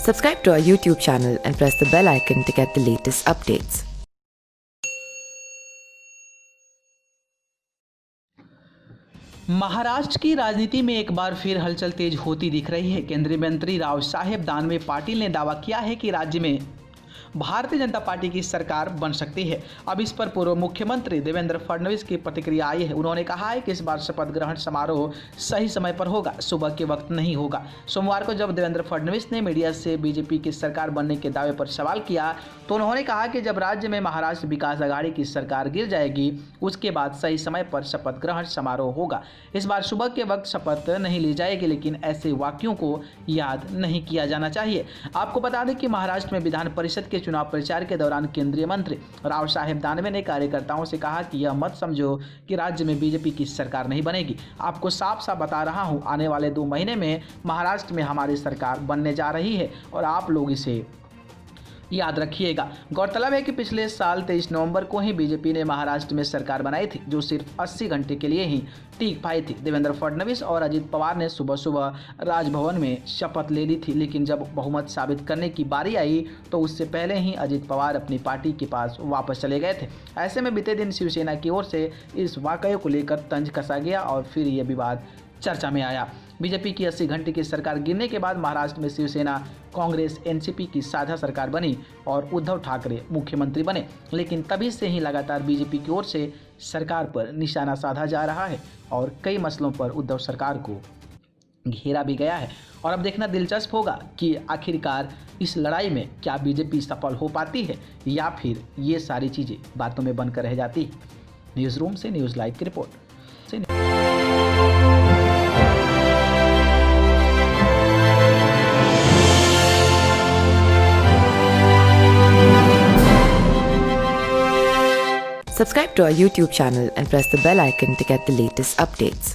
Subscribe to our YouTube channel and press the bell icon to get the latest updates. Maharashtra की राजनीति में एक बार फिर हलचल तेज होती दिख रही है। केंद्रीय मंत्री रावसाहेब दानवे पाटिल ने दावा किया है कि राज्य में भारतीय जनता पार्टी की सरकार बन सकती है। अब इस पर पूर्व मुख्यमंत्री देवेंद्र फडणवीस की प्रतिक्रिया आई है। उन्होंने कहा है कि इस बार शपथ ग्रहण समारोह सही समय पर होगा, सुबह के वक्त नहीं होगा। सोमवार को जब देवेंद्र फडणवीस ने मीडिया से बीजेपी की सरकार बनने के दावे पर सवाल किया तो उन्होंने कहा कि जब राज्य में महाराष्ट्र विकास आघाड़ी की सरकार गिर जाएगी उसके बाद सही समय पर शपथ ग्रहण समारोह होगा। इस बार सुबह के वक्त शपथ नहीं ली जाएगी, लेकिन ऐसे वाक्यों को याद नहीं किया जाना चाहिए। आपको बता दें कि महाराष्ट्र में विधान परिषद के चुनाव प्रचार के दौरान केंद्रीय मंत्री रावसाहेब दानवे ने कार्यकर्ताओं से कहा कि यह मत समझो कि राज्य में बीजेपी की सरकार नहीं बनेगी। आपको साफ साफ बता रहा हूं, आने वाले 2 महीने में महाराष्ट्र में हमारी सरकार बनने जा रही है और आप लोग इसे याद रखिएगा। गौरतलब है कि पिछले साल 23 नवंबर को ही बीजेपी ने महाराष्ट्र में सरकार बनाई थी, जो सिर्फ 80 घंटे के लिए ही टिक पाई थी। देवेंद्र फडणवीस और अजित पवार ने सुबह सुबह राजभवन में शपथ ले ली थी, लेकिन जब बहुमत साबित करने की बारी आई तो उससे पहले ही अजित पवार अपनी पार्टी के पास वापस चले गए थे। ऐसे में बीते दिन शिवसेना की ओर से इस वाकये को लेकर तंज कसा गया और फिर यह विवाद चर्चा में आया। बीजेपी की 80 घंटे की सरकार गिरने के बाद महाराष्ट्र में शिवसेना, कांग्रेस, एनसीपी की साझा सरकार बनी और उद्धव ठाकरे मुख्यमंत्री बने। लेकिन तभी से ही लगातार बीजेपी की ओर से सरकार पर निशाना साधा जा रहा है और कई मसलों पर उद्धव सरकार को घेरा भी गया है। और अब देखना दिलचस्प होगा कि आखिरकार इस लड़ाई में क्या बीजेपी सफल हो पाती है या फिर ये सारी चीज़ें बातों में बनकर रह जाती है। न्यूज़ रूम से न्यूज़ लाइव की report. Subscribe to our YouTube channel and press the bell icon to get the latest updates.